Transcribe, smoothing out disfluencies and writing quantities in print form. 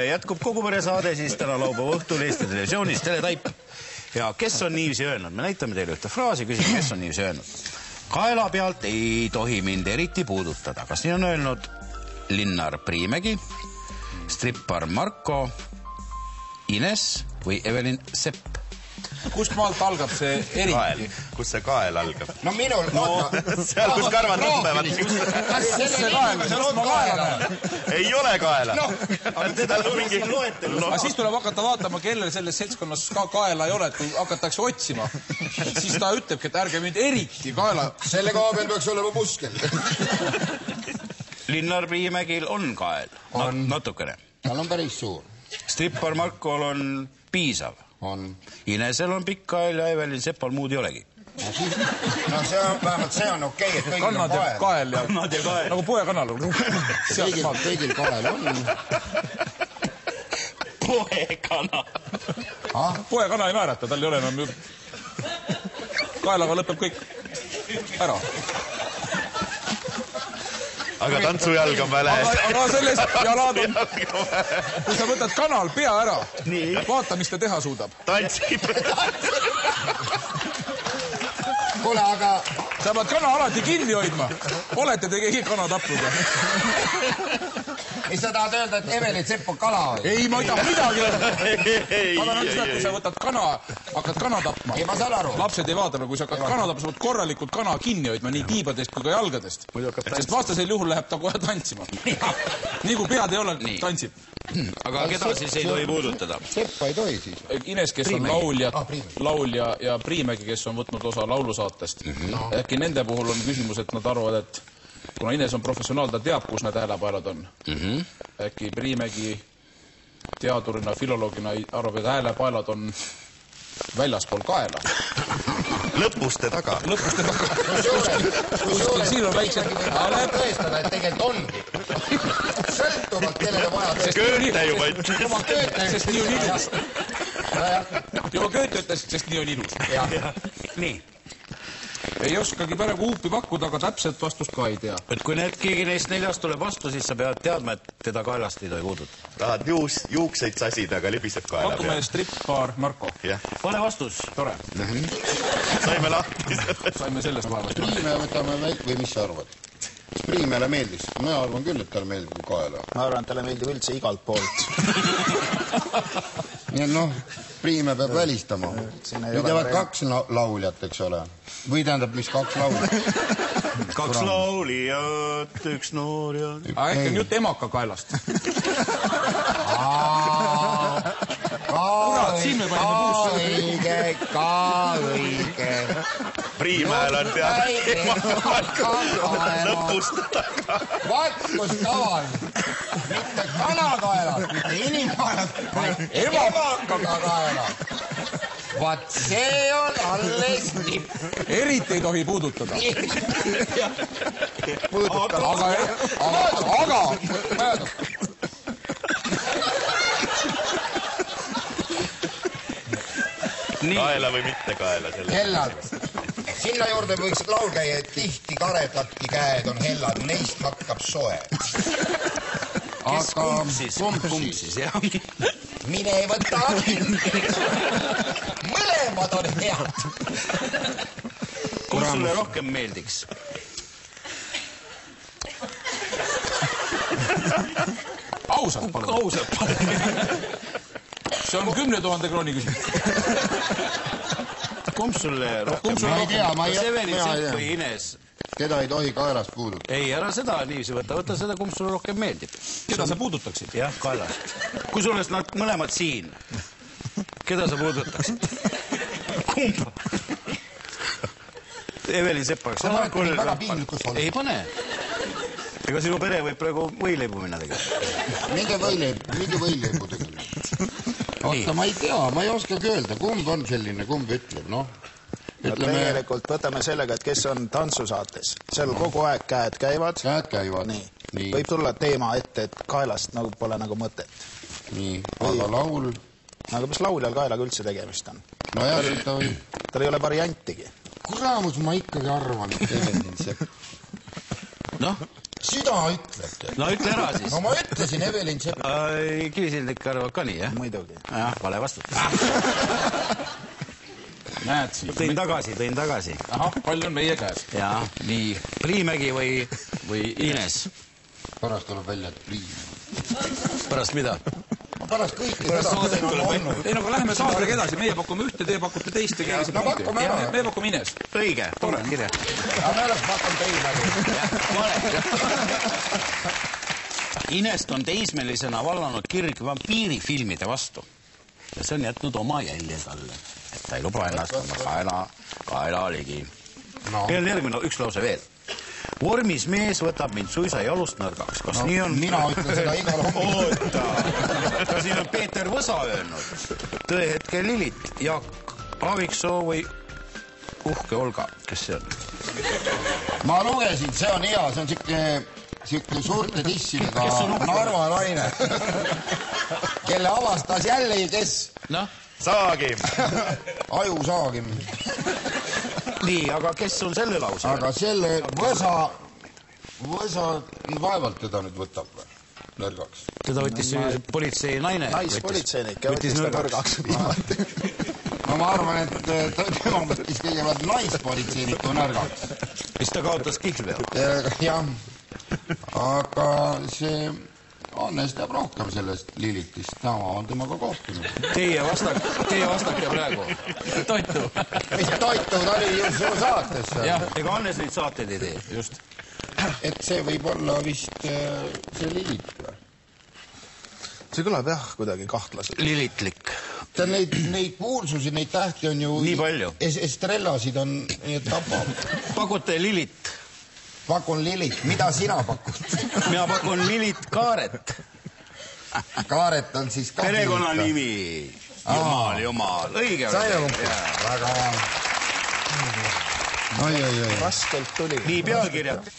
jätkub Kogupere saade siis täna laupäeva õhtul Eesti Televisioonis Teletaip. Ja kes on niiviisi öelnud? Me näitame teile ühte fraasi, küsime, kes on niiviisi öelnud. Kaela pealt ei tohi mind eriti puudutada. Kas nii on öelnud Linnar Priimägi, strippar Marko, Ines või Evelin Sepp? Kust maalt algab see eriti? Kus see kael algab? No minul... Seal, kus karvad lõpevad. Kas see kael? Kus ma kaela olen? Ei ole kaela. Aga teda mingi loetelu. Aga siis tuleb hakata vaatama, kellel selles seltskonnas ka kaela ei ole, et kui hakatakse otsima. Siis ta ütlebki, et ärge mind eriti kaela... Selle koha peal peaks olema Muskel. Linnar Priimägil on kael. Natukene. Tal on päris suur. Strippar Markol on piisav. Inesel on pikk kael ja Evelin Seppal muud ei olegi. No see on, vähemalt see on okei, et kõigil on kael. Kannad ja kael. Nagu poekanal. Kõigil kael on. Poekana. Poekana ei määrata, tal ei ole enam... Kaelaga lõpeb kõik ära. Aga tantsujalg on väle. Aga selles jalad on... Kui sa võtad kanal pea ära, vaata, mis ta teha suudab. Tantsib. Kuule, aga... Sa pead kana alati kinni hoidma. Olete te keegi kana tapnud? Mis sa tahad öelda, et Evelin Sepp on kala või? Ei, ma ei taha midagi öelda. Ma tahan öelda, kui sa võtad kana, hakkad kana tapma. Ei, ma saan aru. Lapsed ei vaata, kui sa hakkad kana tapma, sa võid korralikult kana kinni hoidma nii tiibadest kui ka jalgadest. Sest vastasel juhul läheb ta kohe tantsima. Nii kui pead ei ole, tantsib. Aga keda siis ei tohi puudutada? Seppa ei tohi siis. Ines, kes on laulja ja Priimägi, kes on võtnud osa laulusaatest. Äkki nende puhul on küsimus, et nad arvavad, et kuna Ines on professionaal, ta teab, kus need häälepaelad on. Äkki Priimägi teadurina, filoloogina arvab, et häälepaelad on väljaspool kaela. Lõpuste taga. Lõpuste taga. Kusjuures siin on väiksed tõestada, et tegelikult ongi. Sõltuvalt kellele vaja. Kööte juba ütles. Oma Kööte, sest nii on ilus. Juba Kööte ütles, sest nii on ilus. Nii. Ei oskagi praegu huupi pakkuda, aga täpselt vastust ka ei tea. Et kui keegi neist neljast tuleb vastu, siis sa pead teadma, et teda kaelast ei tohi puudutada. Tahad juukseid sasida, aga libiseb kaela peal. Pakume strippar Marko. Pane vastus. Tore. Saime lahti. Saime sellest vaevast. Priime võtame väik või mis sa arvad? Kas Priimele meeldis? Ma arvan küll, et talle meeldib kaela. Ma arvan, et talle meeldib üldse igalt poolt. Nii et noh, Priime peab välistama. Nüüd jäävad kaks lauljat, eks ole. Või tähendab, mis kaks lauljat? Kaks laulijat, üks noor ja... Äkki on jutt emaka kaelast. Ka õige. Priimäel on teada lõpust taga. Vaat, kus kaval. Mitte kanakaelad, mitte inimkaelad, vaid emaka kaelad. Vaat see on alles nipp. Eriti ei tohi puudutada. Aga... Kaela või mitte kaela? Hellad. Sinna juurde võiks laul käia, et tihti karedladki käed on hellad, neist hakkab soe. Kes kumb siis, jah? Mine võta kinni. Mõlemad on head. Kus sulle rohkem meeldiks? Ausalt palun. Ausalt palun. See on 10 000 krooni küsimus. Kumb sulle rohkem? Ma ei tea, ma ei tea. Evelin Sepp või Ines? Keda ei tohi kaelast puudutada? Ei, ära seda niiviisi võta seda, kumb sulle rohkem meeldib. Keda sa puudutaksid? Jah, kaelast. Kui sul oleks nad mõlemad siin, keda sa puudutaksid? Kumb? Evelin Sepp oleks. Sa paned väga piinlikus olnud. Ei pane. Ega sinu pere võib praegu võileibu minna tegema. Minge võileibu tegema. Oota, ma ei tea, ma ei oskagi öelda, kumb on selline, kumb ütleb, noh. Tegelikult võtame sellega, et kes on tantsusaates. Seal kogu aeg käed käivad. Käed käivad. Nii. Võib tulla teema ette, et kaelast pole nagu mõtet. Nii, aga laul... Aga mis lauljal kaelaga üldse tegemist on? No jah, ta või... Tal ei ole variantigi. Kuramus, ma ikkagi arvan, et Evelin Sepp. Noh, Sida ütlete. No ütle ära siis. No ma ütlesin Evelin Sepp. Kivisildik arvab ka nii, jah? Muidugi. Jah, vale vastus. Näed siin. Tõin tagasi. Ahah, palju on meie käes. Jaa. Nii. Priimägi või Ines? Pärast tuleb välja, et Priim. Pärast mida? Pärast kõike seda on olnud. Ei, no aga läheme saatega edasi. Meie pakume ühte, teie pakute teist ja keegi No pakume ära. Me pakume Ines. Õige, tore kirja. Aga me oleks pakkunud Priimagi. Inest on teismelisena vallanud kirg vampiirifilmide vastu. Ja see on jätnud oma jälje talle. Et ta ei luba ennast oma kaela ligi. Veel järgmine, üks lause veel. Vormis mees võtab mind suisa jalust nõrgaks. Kas nii on? Mina ütlen seda igal hommikul. Oota. Kas siin on Peeter Võsa öelnud? Tõehetke Lilit, Jaak Aaviksoo või Uhke Olga? Kes see on? Ma lugesin, see on hea, see on siuke suurte tissidega Narva naine, kelle avastas jällegi, kes? Noh? Saagim. Aju Saagim. Nii, aga kes on selle lause? Aga selle Võsa vaevalt teda nüüd võtab või? Nõrgaks. Teda võttis politsei naine. Naispolitseinik ja võttis ta nõrgaks viimati. No ma arvan, et tema võttis kõigepealt naispolitseiniku nõrgaks. Mis ta kaotas kihlveo? Jah, aga see Annes teab rohkem sellest Lilitist, tema on temaga kohtunud. Teie vastake praegu. Toitu. Mis toitu, ta oli ju su saates. Jah, ega Annes neid saateid ei tee, just. Et see võib olla vist see Lilit või? See kõlab jah kuidagi kahtlaselt. Lilitlik. Neid kuulsusi, neid tähti on ju... Nii palju. Estrellasid on... Pakute Lilit. Pakun Lilit. Mida sina pakud? Mina pakun Lilit Kaaret. Kaaret on siis ka... Perekonna nimi. Jumal. Õige. Väga hea. Oi. Raskelt tuli. Nii pealkirjad.